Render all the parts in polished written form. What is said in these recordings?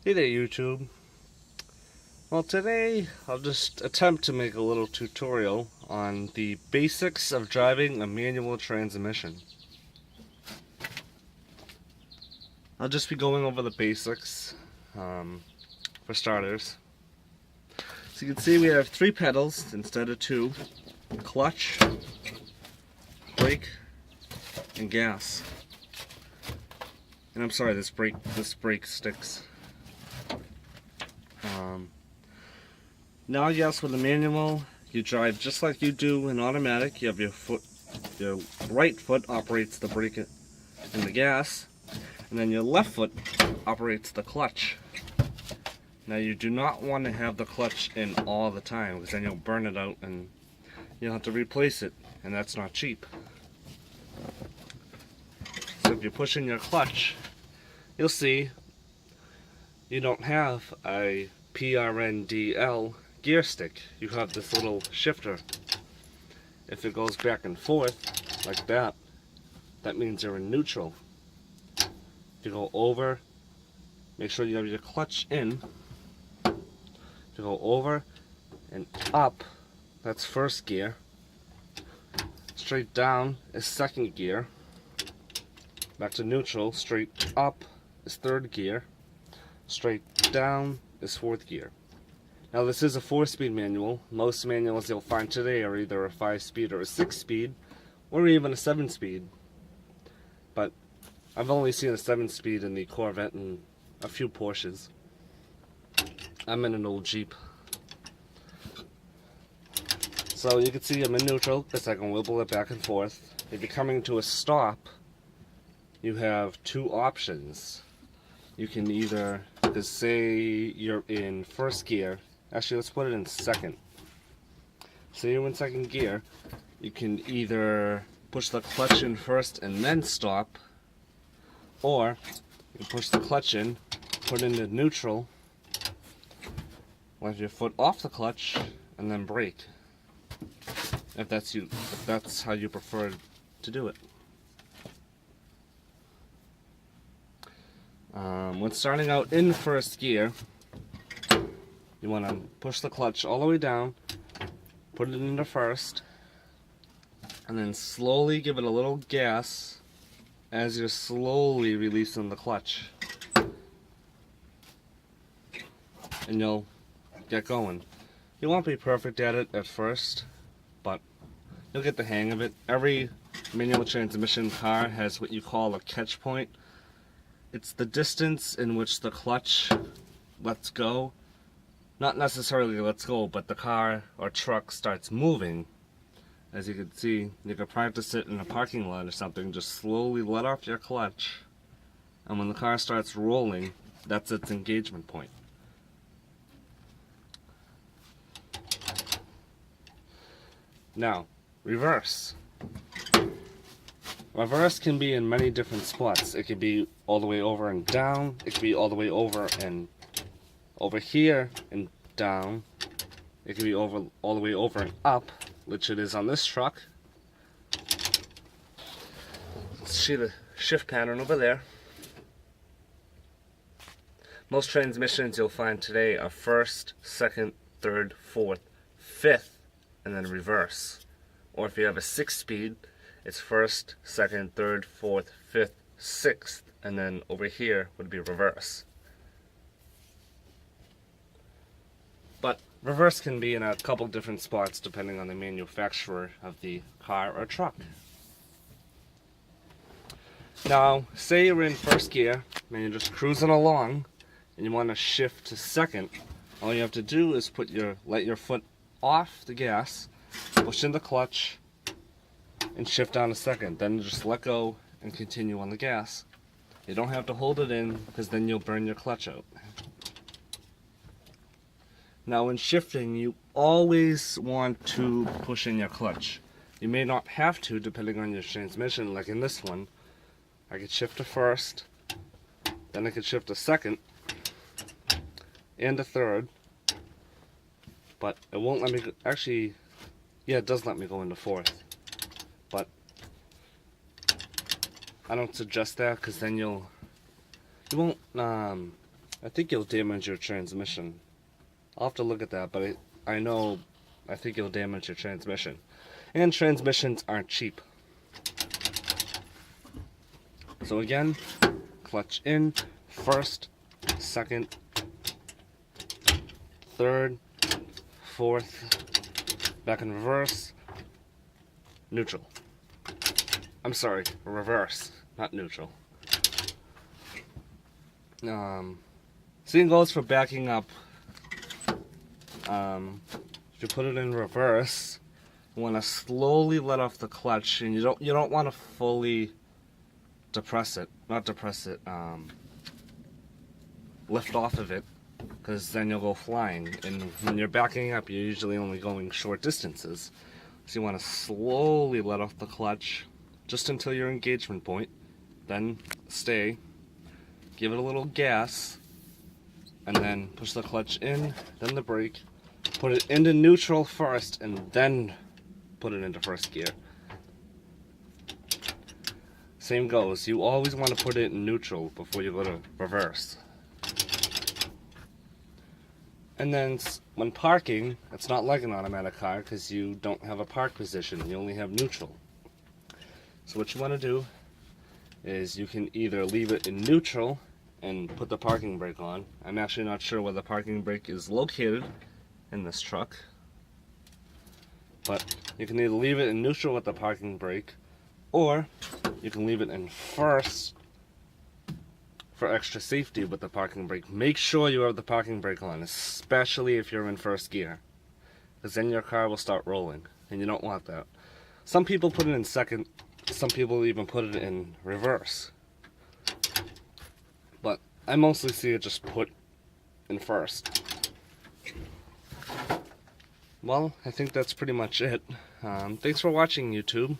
Hey there, YouTube. Well, today I'll just attempt to make a little tutorial on the basics of driving a manual transmission. I'll just be going over the basics for starters. So you can see we have 3 pedals instead of 2: clutch, brake, and gas. And I'm sorry, this brake sticks. Now, yes, with a manual, you drive just like you do in automatic. You have your right foot operates the brake and the gas, and then your left foot operates the clutch. Now, you do not want to have the clutch in all the time, because then you'll burn it out and you'll have to replace it, and that's not cheap. So if you're pushing your clutch, you'll see you don't have a PRNDL gear stick. You have this little shifter. If it goes back and forth like that, that means you're in neutral. If you go over, make sure you have your clutch in. If you go over and up, that's first gear. Straight down is second gear. Back to neutral. Straight up is third gear. Straight down is fourth gear. Now, this is a 4-speed manual. Most manuals you'll find today are either a 5-speed or a 6-speed, or even a 7-speed. But I've only seen a 7-speed in the Corvette and a few Porsches. I'm in an old Jeep. So you can see I'm in neutral, because I can wibble it back and forth. If you're coming to a stop, you have 2 options. You can either, because say you're in first gear, actually let's put it in second. Say you're in second gear, you can either push the clutch in first and then stop, or you push the clutch in, put it into neutral, let your foot off the clutch, and then brake. If that's how you prefer to do it. When starting out in first gear, you want to push the clutch all the way down, put it into first, and then slowly give it a little gas as you're slowly releasing the clutch. And you'll get going. You won't be perfect at it at first, but you'll get the hang of it. Every manual transmission car has what you call a catch point. It's the distance in which the clutch lets go. Not necessarily lets go, but the car or truck starts moving. As you can see, you can practice it in a parking lot or something. Just slowly let off your clutch. And when the car starts rolling, that's its engagement point. Now, reverse. Reverse can be in many different spots. It could be all the way over and down. It could be all the way over and over here and down. It could be all the way over and up, which it is on this truck. Let's see the shift pattern over there. Most transmissions you'll find today are first, second, third, fourth, fifth, and then reverse. Or if you have a 6-speed, it's first, second, third, fourth, fifth, sixth, and then over here would be reverse. But reverse can be in a couple different spots depending on the manufacturer of the car or truck. Now, say you're in first gear and you're just cruising along and you want to shift to second. All you have to do is let your foot off the gas, push in the clutch, and shift down to second. Then just let go and continue on the gas. You don't have to hold it in, because then you'll burn your clutch out. Now, when shifting, you always want to push in your clutch. You may not have to, depending on your transmission. Like in this one, I could shift to first, then I could shift to second, and a third, but it won't let me go. Actually, yeah, it does let me go into fourth, but I don't suggest that, because then you won't I think you'll damage your transmission. I'll have to look at that, but I think you'll damage your transmission. And transmissions aren't cheap. So again, clutch in, first, second, third, fourth, back in reverse, neutral. I'm sorry, reverse, not neutral. Same goes for backing up. If you put it in reverse, you want to slowly let off the clutch, and you don't want to fully lift off of it, because then you'll go flying. And when you're backing up, you're usually only going short distances, so you want to slowly let off the clutch just until your engagement point, then stay, give it a little gas, and then push the clutch in, then the brake, put it into neutral first, and then put it into first gear. Same goes, you always want to put it in neutral before you go to reverse. And then when parking, it's not like an automatic car because you don't have a park position, you only have neutral. So what you want to do is you can either leave it in neutral and put the parking brake on. I'm actually not sure where the parking brake is located in this truck, but you can either leave it in neutral with the parking brake, or you can leave it in first for extra safety with the parking brake. Make sure you have the parking brake on, especially if you're in first gear, because then your car will start rolling, and you don't want that. Some people put it in second, some people even put it in reverse, but I mostly see it just put in first. Well, I think that's pretty much it. Thanks for watching, YouTube.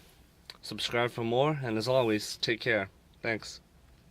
Subscribe for more, and as always, take care. Thanks.